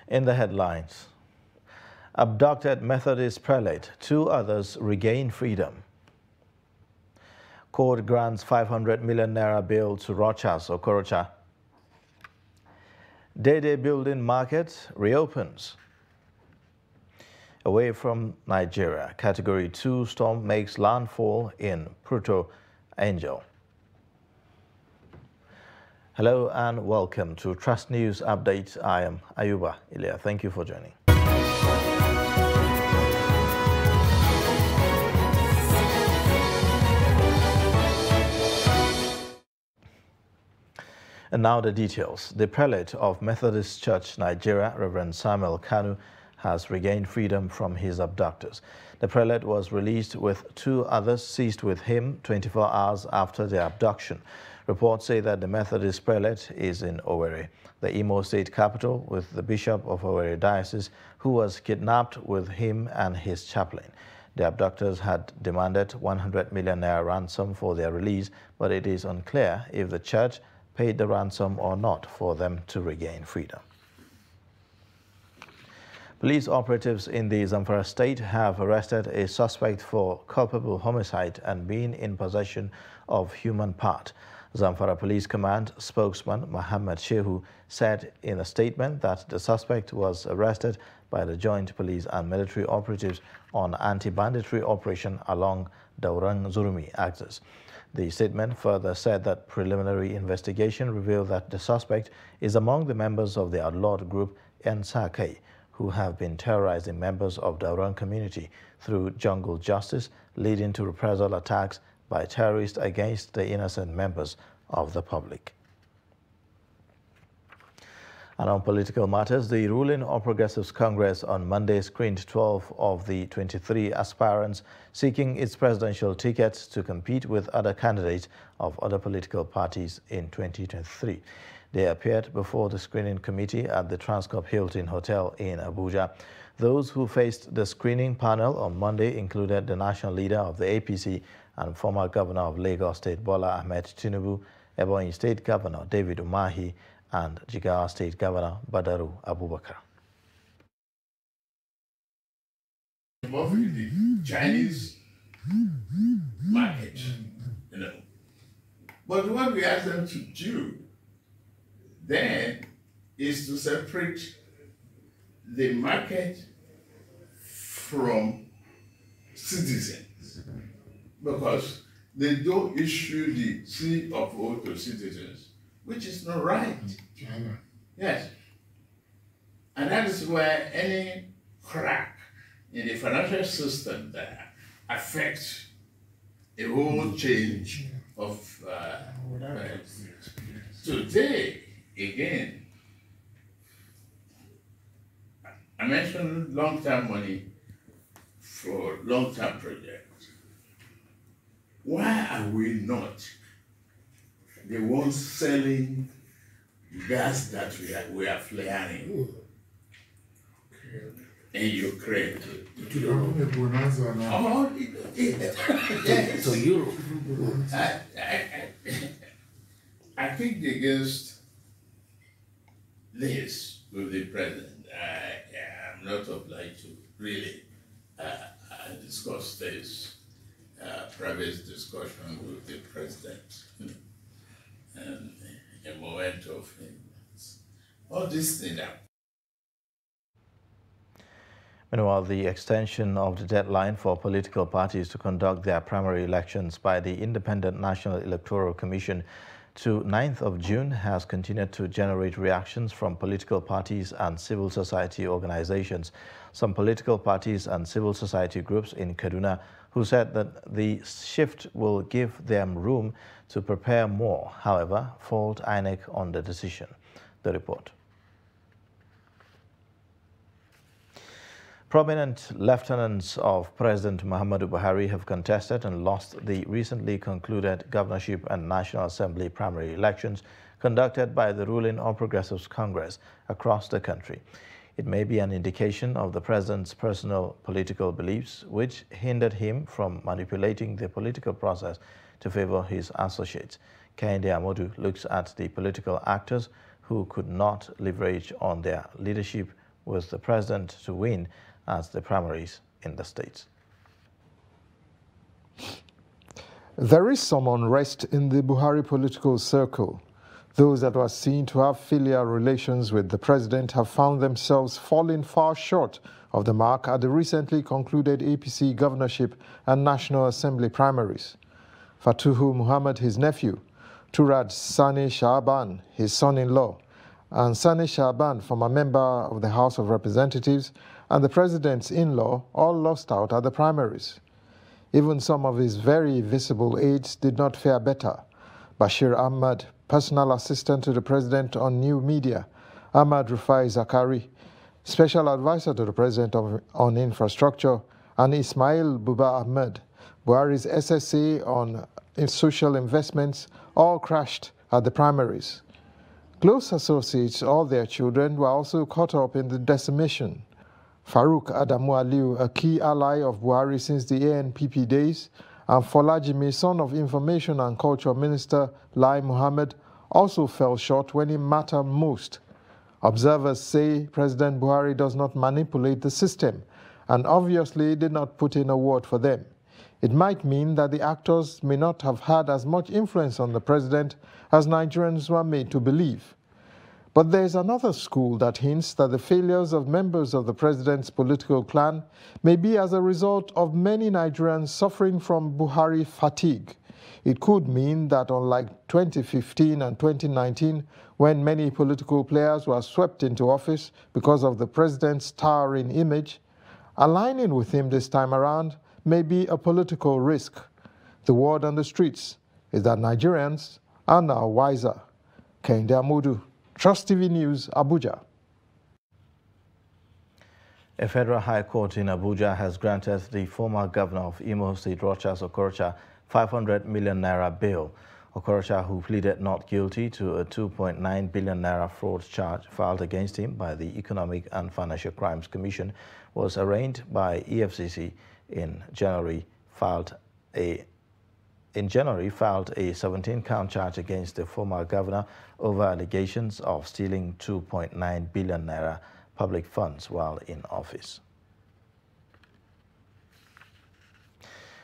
In the headlines, abducted Methodist prelate, 2 others regain freedom. Court grants 500 million naira bail to Rochas Okorocha. Day Building Market reopens. Away from Nigeria, Category 2 storm makes landfall in Puerto Angel. Hello and welcome to Trust News Update. I am Ayuba Ilya. Thank you for joining. And now the details. The prelate of Methodist Church Nigeria, Reverend Samuel Kanu, has regained freedom from his abductors. The prelate was released with 2 others seized with him 24 hours after the abduction. Reports say that the Methodist prelate is in Owerri, the Imo State capital, with the Bishop of Owerri Diocese, who was kidnapped with him and his chaplain. The abductors had demanded 100 million naira ransom for their release, but it is unclear if the church paid the ransom or not for them to regain freedom. Police operatives in the Zamfara state have arrested a suspect for culpable homicide and being in possession of human part. Zamfara Police Command spokesman Muhammad Shehu said in a statement that the suspect was arrested by the joint police and military operatives on anti-banditry operation along Daurang Zurmi axis. The statement further said that preliminary investigation revealed that the suspect is among the members of the outlawed group Ensake, who have been terrorizing members of the Daurang community through jungle justice, leading to reprisal attacks by terrorists against the innocent members of the public. And on political matters, the ruling All Progressives Congress on Monday screened 12 of the 23 aspirants seeking its presidential tickets to compete with other candidates of other political parties in 2023. They appeared before the screening committee at the Transcorp Hilton Hotel in Abuja. Those who faced the screening panel on Monday included the national leader of the APC and former governor of Lagos State, Bola Ahmed Tinubu, Ebonyi State Governor David Umahi, and Jigawa State Governor Badaru Abubakar. Involving the Chinese market, But what we ask them to do then is to separate the market from citizens, because they don't issue the C of O to citizens, which is not right. Yes. And that is where any crack in the financial system that affects a whole change of today, again, I mentioned long-term money for long-term projects. Why are we not the ones selling gas that we are flaring in Ukraine? To Europe. I think against this with the president, I'm not obliged to really discuss this private discussion with the president. And a moment of all this thing up. Meanwhile, the extension of the deadline for political parties to conduct their primary elections by the Independent National Electoral Commission to 9th of June has continued to generate reactions from political parties and civil society organizations. Some political parties and civil society groups in Kaduna who said that the shift will give them room to prepare more, however, fault INEC on the decision. The report. Prominent lieutenants of President Muhammadu Buhari have contested and lost the recently concluded governorship and National Assembly primary elections conducted by the ruling All Progressives Congress across the country. It may be an indication of the president's personal political beliefs, which hindered him from manipulating the political process to favor his associates. Kehinde Amodu looks at the political actors who could not leverage on their leadership with the president to win at the primaries in the states. There is some unrest in the Buhari political circle. Those that were seen to have filial relations with the president have found themselves falling far short of the mark at the recently concluded APC governorship and National Assembly primaries. Fatuhu Muhammad, his nephew, Turad Sani Shaban, his son-in-law, and Sani Shaban, former member of the House of Representatives, and the president's in-law all lost out at the primaries. Even some of his very visible aides did not fare better. Bashir Ahmad, personal assistant to the president on new media, Ahmad Rufai Zakari, special advisor to the president on infrastructure, and Ismail Buba Ahmed, Buhari's SSA on social investments, all crashed at the primaries. Close associates, all their children, were also caught up in the decimation. Farouk Adamu Aliu, a key ally of Buhari since the ANPP days, and Folajimi, son of Information and Culture Minister Lai Mohammed, also fell short when it mattered most. Observers say President Buhari does not manipulate the system and obviously did not put in a word for them. It might mean that the actors may not have had as much influence on the president as Nigerians were made to believe. But there is another school that hints that the failures of members of the president's political clan may be as a result of many Nigerians suffering from Buhari fatigue. It could mean that unlike 2015 and 2019, when many political players were swept into office because of the president's towering image, aligning with him this time around may be a political risk. The word on the streets is that Nigerians are now wiser. Kehinde Amudu, Trust TV News, Abuja. A federal high court in Abuja has granted the former governor of Imo State, Rochas Okorocha, 500 million naira bail. Okorocha, who pleaded not guilty to a 2.9 billion naira fraud charge filed against him by the Economic and Financial Crimes Commission, was arraigned by EFCC in January, filed a 17-count charge against the former governor over allegations of stealing 2.9 billion naira public funds while in office.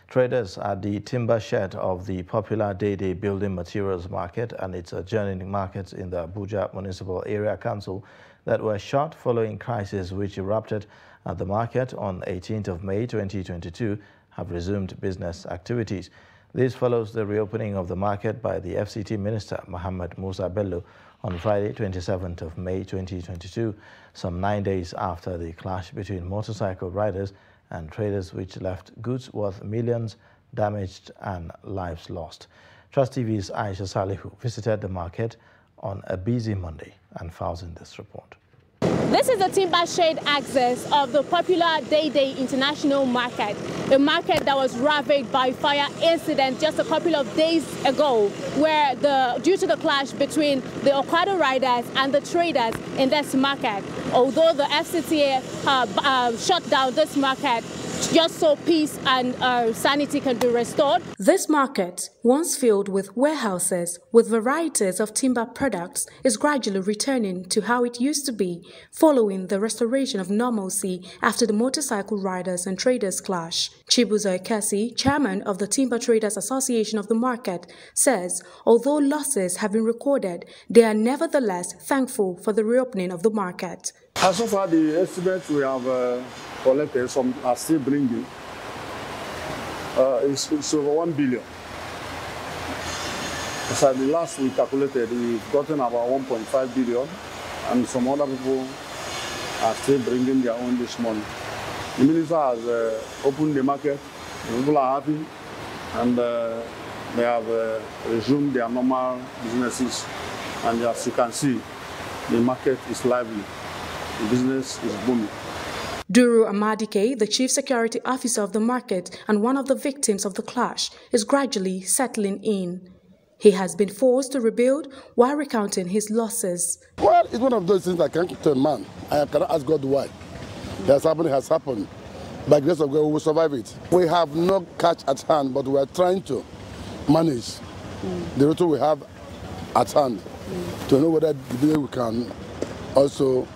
Traders at the timber shed of the popular Day Building Materials Market and its adjoining markets in the Abuja Municipal Area Council that were shut following crisis which erupted at the market on 18th of May 2022 have resumed business activities. This follows the reopening of the market by the FCT Minister Mohammed Musa Bello on Friday, 27th of May 2022, some 9 days after the clash between motorcycle riders and traders which left goods worth millions damaged and lives lost. Trust TV's Aisha Salihu visited the market on a busy Monday and files in this report. This is the timber shade access of the popular Day International Market, a market that was ravaged by fire incident just a couple of days ago, where due to the clash between the Okada riders and the traders in this market. Although the FCTA shut down this market just so peace and sanity can be restored. This market, once filled with warehouses with varieties of timber products, is gradually returning to how it used to be following the restoration of normalcy after the motorcycle riders and traders clash. Chibuzo Ekesi, chairman of the Timber Traders Association of the market, says although losses have been recorded, they are nevertheless thankful for the reopening of the market. As so far, the estimates we have collected, some are still bringing, it's over 1 billion. So the last we calculated, we've gotten about 1.5 billion, and some other people are still bringing their own this morning. The minister has opened the market, the people are happy, and they have resumed their normal businesses. And as you can see, the market is lively. The business is booming. Duru Amadike, the chief security officer of the market and one of the victims of the clash, is gradually settling in. He has been forced to rebuild while recounting his losses. Well, it's one of those things I can't tell man. I cannot ask God why. It has happened. By the grace of God, we will survive it. We have no cash at hand, but we are trying to manage the little we have at hand to know whether we can also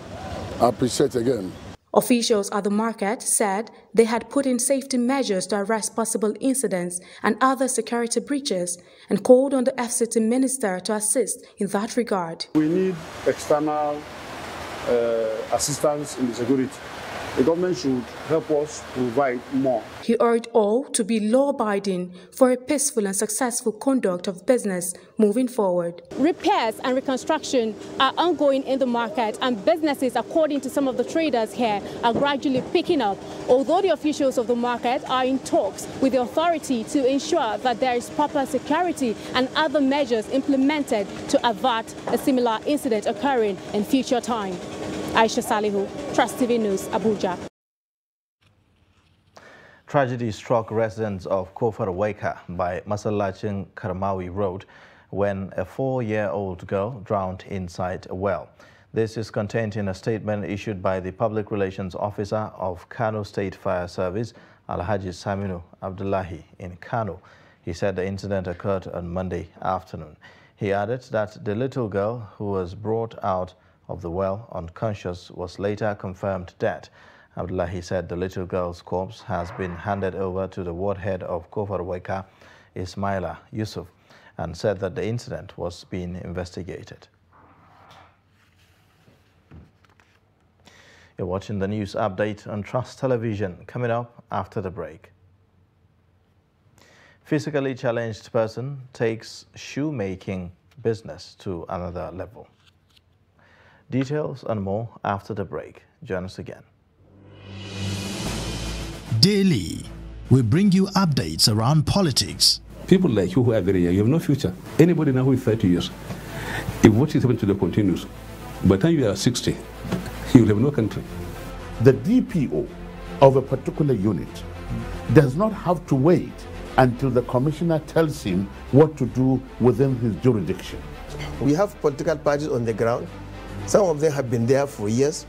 I appreciate again. Officials at the market said they had put in safety measures to arrest possible incidents and other security breaches and called on the FCT minister to assist in that regard. We need external assistance in the security. The government should help us provide more. He urged all to be law-abiding for a peaceful and successful conduct of business moving forward. Repairs and reconstruction are ongoing in the market, and businesses, according to some of the traders here, are gradually picking up, although the officials of the market are in talks with the authority to ensure that there is proper security and other measures implemented to avert a similar incident occurring in future time. Aisha Salihu, Trust TV News, Abuja. Tragedy struck residents of Kofar Weka by Masallachin Karmawi Road when a 4-year-old girl drowned inside a well. This is contained in a statement issued by the Public Relations Officer of Kano State Fire Service, Alhaji Saminu Abdullahi, in Kano. He said the incident occurred on Monday afternoon. He added that the little girl who was brought out of the well unconscious was later confirmed dead. Abdullahi said the little girl's corpse has been handed over to the ward head of Kofar Weka, Ismaila Yusuf, and said that the incident was being investigated. You're watching the news update on Trust Television. Coming up after the break. Physically challenged person takes shoemaking business to another level. Details and more after the break. Join us again. Daily, we bring you updates around politics. People like you who are very young, you have no future. Anybody now who is 30 years, if what is happening to them continues, by the time you are 60, you will have no country. The DPO of a particular unit does not have to wait until the commissioner tells him what to do within his jurisdiction. We have political parties on the ground. Some of them have been there for years.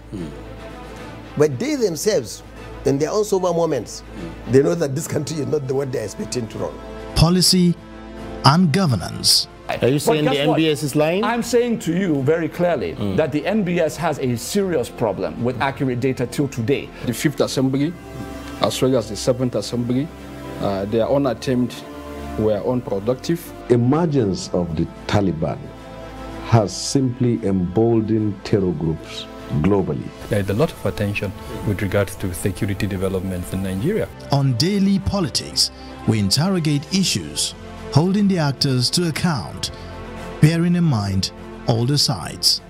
But they themselves, in their own sober moments, they know that this country is not the one they are expecting to run. Policy and governance. Are you saying the NBS is lying? I'm saying to you very clearly that the NBS has a serious problem with accurate data till today. The 5th Assembly, as well as the 7th Assembly, their own attempts were unproductive. Emergence of the Taliban has simply emboldened terror groups globally. There is a lot of attention with regards to security developments in Nigeria. On Daily Politics, we interrogate issues, holding the actors to account, bearing in mind all the sides.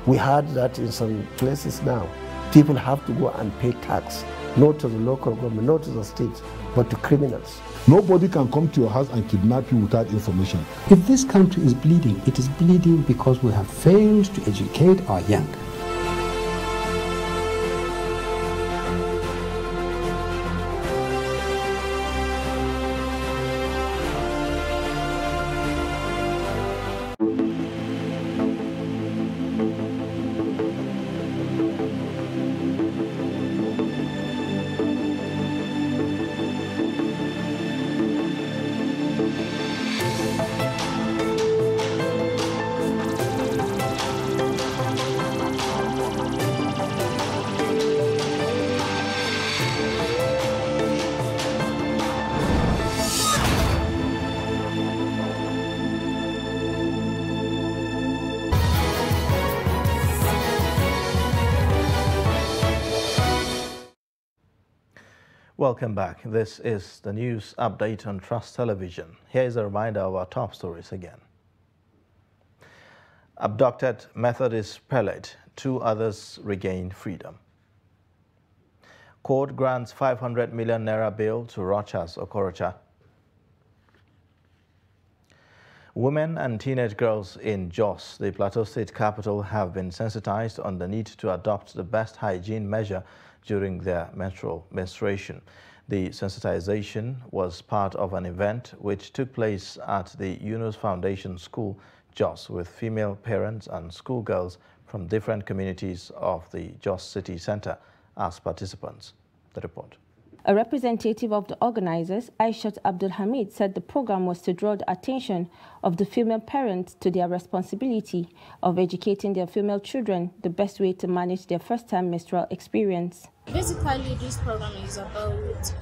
We heard that in some places now, people have to go and pay tax, not to the local government, not to the state, but to criminals. Nobody can come to your house and kidnap you without information. If this country is bleeding, it is bleeding because we have failed to educate our young. Welcome back. This is the news update on Trust Television. Here is a reminder of our top stories again. Abducted Methodist prelate, 2 others regain freedom. Court grants 500 million naira bail to Rochas Okorocha. Women and teenage girls in Jos, the Plateau State capital, have been sensitized on the need to adopt the best hygiene measure during their menstruation. The sensitization was part of an event which took place at the Yunus Foundation School, Jos, with female parents and schoolgirls from different communities of the Jos City Center as participants. The report. A representative of the organizers, Aishat Abdul Hamid, said the program was to draw the attention of the female parents to their responsibility of educating their female children the best way to manage their first-time menstrual experience. Basically, this program is about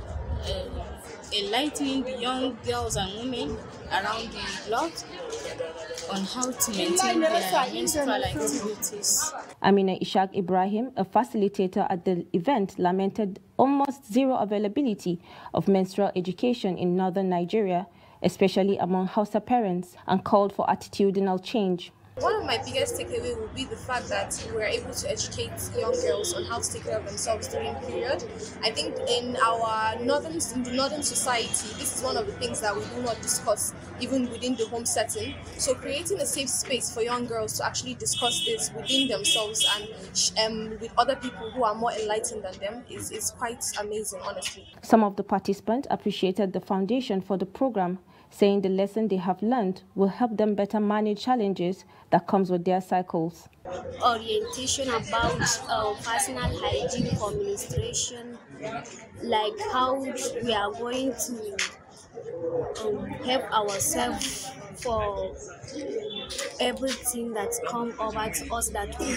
enlightening the young girls and women around the globe on how to maintain their menstrual activities. Amina Ishaq Ibrahim, a facilitator at the event, lamented almost zero availability of menstrual education in northern Nigeria, especially among Hausa parents, and called for attitudinal change. One of my biggest takeaways would be the fact that we're able to educate young girls on how to take care of themselves during period. I think in the northern society, this is one of the things that we do not discuss even within the home setting. So creating a safe space for young girls to actually discuss this within themselves and with other people who are more enlightened than them is quite amazing, honestly. Some of the participants appreciated the foundation for the program, saying the lesson they have learned will help them better manage challenges that comes with their cycles. Orientation about personal hygiene for menstruation, like how we are going to help ourselves for everything that's come over to us that we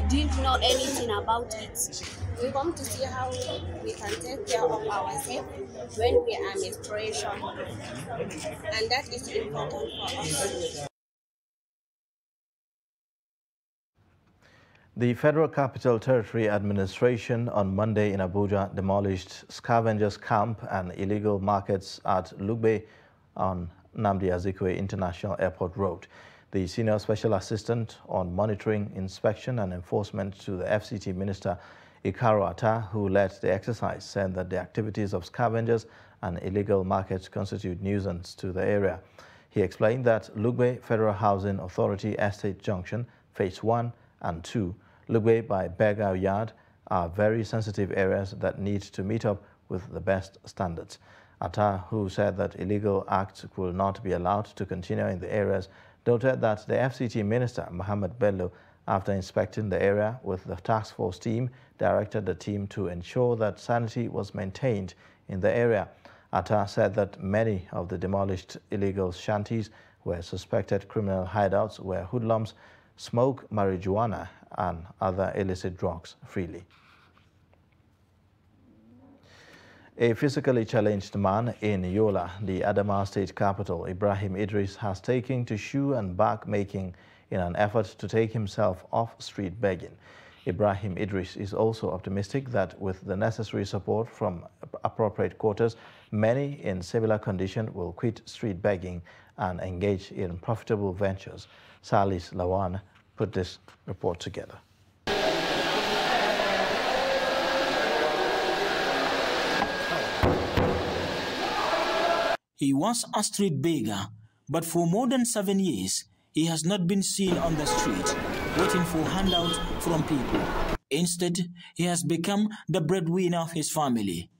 didn't know anything about it. We want to see how we can take care of ourselves when we are menstruation, and that is important for us. The Federal Capital Territory Administration on Monday in Abuja demolished scavengers camp and illegal markets at Lugbe on Nnamdi Azikiwe International Airport Road. The Senior Special Assistant on Monitoring, Inspection and Enforcement to the FCT Minister, Ikaro Atta, who led the exercise, said that the activities of scavengers and illegal markets constitute nuisance to the area. He explained that Lugbe Federal Housing Authority Estate Junction, Phase 1 and 2, Lugbe by Begao Yard, are very sensitive areas that need to meet up with the best standards. Atta, who said that illegal acts will not be allowed to continue in the areas, noted that the FCT Minister, Mohammed Bello, after inspecting the area with the task force team, directed the team to ensure that sanity was maintained in the area. Atta said that many of the demolished illegal shanties were suspected criminal hideouts where hoodlums smoke marijuana and other illicit drugs freely. A physically challenged man in Yola, the Adamawa state capital, Ibrahim Idris, has taken to shoe and bag making in an effort to take himself off street begging. Ibrahim Idris is also optimistic that with the necessary support from appropriate quarters, many in similar condition will quit street begging and engage in profitable ventures. Salis Lawan put this report together. He was a street beggar, but for more than 7 years, he has not been seen on the street, waiting for handouts from people. Instead, he has become the breadwinner of his family.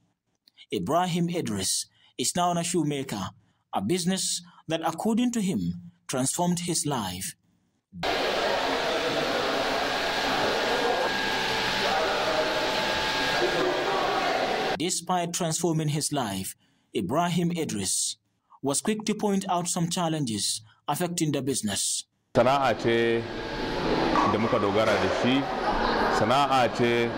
Ibrahim Idris is now a shoemaker, a business that, according to him, transformed his life. Despite transforming his life, Ibrahim Idris was quick to point out some challenges affecting the business. Sana'a ce da muka dogara da shi, sana'a ce.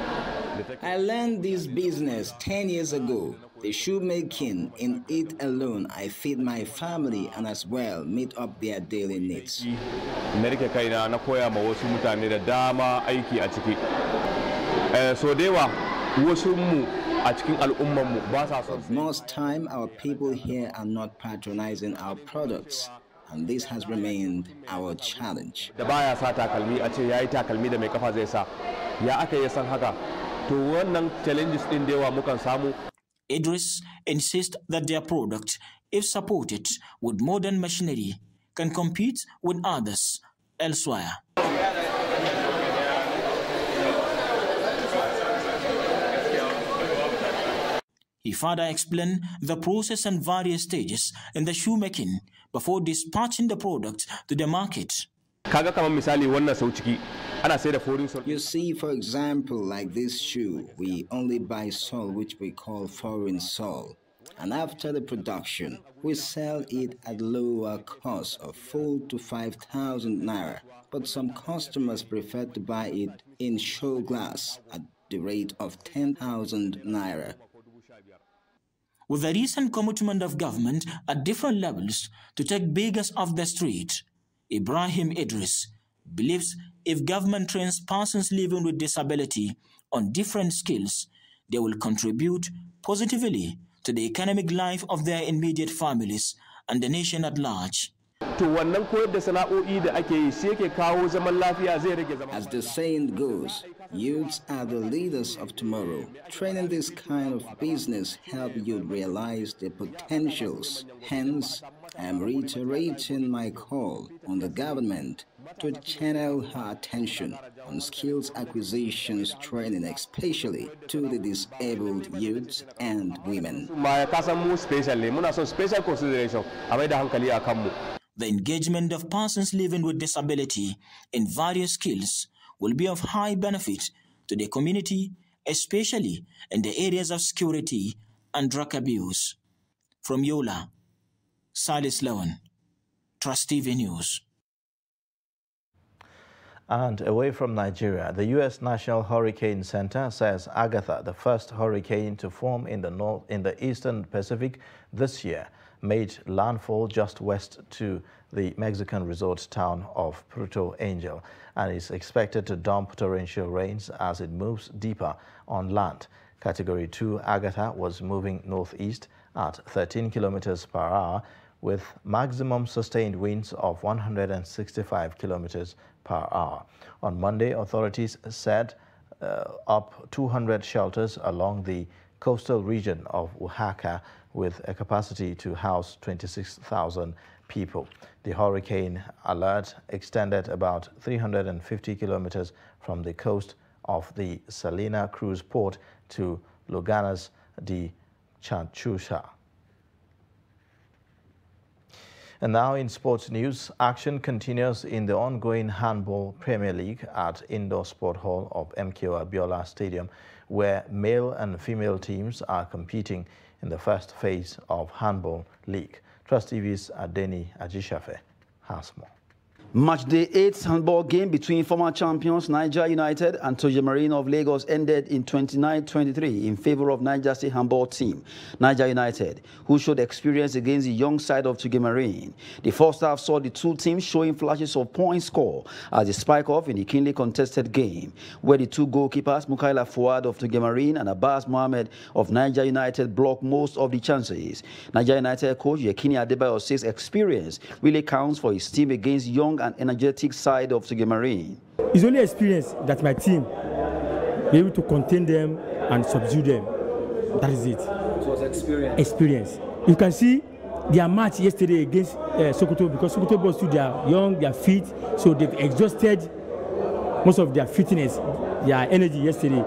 I learned this business 10 years ago. The shoemaking, in it alone, I feed my family and as well meet up their daily needs. Na rike kaina na koya ma wasu mutane da dama aiki a ciki. So dewa wasu mu a cikin al'umman mu ba sa son. Most time our people here are not patronizing our products, and this has remained our challenge. Da baya sa takalmi a ce yayi takalmi da mai kafa zai sa. Ya aka yi san haka? To wannan challenges din da yawa mukan samu. Idris insists that their product, if supported with modern machinery, can compete with others elsewhere. He further explained the process and various stages in the shoemaking before dispatching the product to the market. Kaga kamar misali wannan sau ciki ana sai da foreign salt. You see, for example, like this shoe, we only buy salt which we call foreign salt. And after the production, we sell it at lower cost of 4,000 to 5,000 naira. But some customers prefer to buy it in show glass at the rate of 10,000 naira. With the recent commitment of government at different levels to take beggars off the street, Ibrahim Idris believes if government trains persons living with disability on different skills, they will contribute positively to the economic life of their immediate families and the nation at large. As the saying goes, youths are the leaders of tomorrow. Training this kind of business help you realize their potentials. Hence, I am reiterating my call on the government to channel her attention on skills acquisitions training, especially to the disabled youths and women. The engagement of persons living with disability in various skills will be of high benefit to the community, especially in the areas of security and drug abuse. From Yola, Salis Lawan, Trust TV News. And away from Nigeria, the U.S. National Hurricane Center says Agatha, the first hurricane to form in the eastern Pacific this year, made landfall just west to the Mexican resort town of Puerto Angel and is expected to dump torrential rains as it moves deeper on land. Category 2 Agatha was moving northeast at 13 kilometers per hour with maximum sustained winds of 165 kilometers per hour. On Monday, authorities set up 200 shelters along the coastal region of Oaxaca with a capacity to house 26,000 people. The hurricane alert extended about 350 kilometers from the coast of the Salina Cruz port to Laganas de Chanchucha. And now in sports news, action continues in the ongoing Handball Premier League at Indoor Sport Hall of MKO Abiola Stadium, where male and female teams are competing in the first phase of Handball League. Trust TV's Adeni Ajishafe has more. Matchday 8 handball game between former champions Niger United and Toje Marine of Lagos ended in 29-23 in favor of Niger State handball team, Niger United, who showed experience against the young side of Toje Marine. The first half saw the two teams showing flashes of point score as they spike off in the keenly contested game, where the two goalkeepers, Mukaila Fuad of Toje Marine and Abbas Mohamed of Niger United, blocked most of the chances. Niger United coach Yekini Adebayo says experience really counts for his team against young and energetic side of Toje Marine. It's only experience that my team be able to contain them and subdue them. That is it. It was experience. Experience. You can see their match yesterday against Sokoto, because Sokoto boys too, they are young, they are fit, so they've exhausted most of their fitness, their energy yesterday.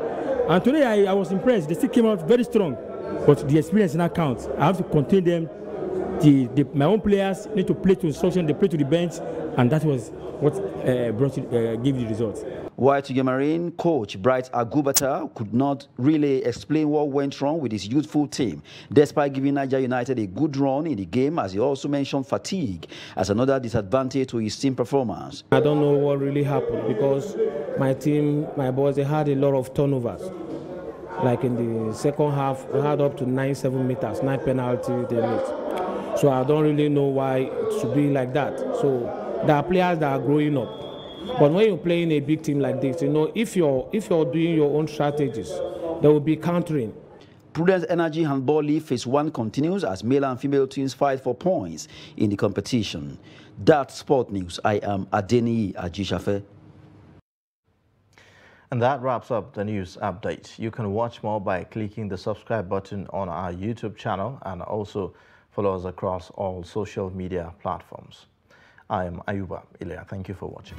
And today I was impressed. They still came out very strong, but the experience now counts. I have to contain them. My own players need to play to instruction, they play to the bench, and that was what gave the results. While Toje Marine coach Bright Agubata could not really explain what went wrong with his youthful team, despite giving Niger United a good run in the game, as he also mentioned fatigue as another disadvantage to his team performance. I don't know what really happened, because my team, my boys, they had a lot of turnovers. Like in the second half, we had up to 9 meters, 9 penalties they made. So I don't really know why it should be like that. So there are players that are growing up. But when you're playing a big team like this, you know, if you're doing your own strategies, there will be countering. Prudence Energy Handball League Phase 1 continues as male and female teams fight for points in the competition. That's Sport News. I am Adeni Ajishafe. And that wraps up the news update. You can watch more by clicking the subscribe button on our YouTube channel and also follow us across all social media platforms. I am Ayuba Ilya. Thank you for watching.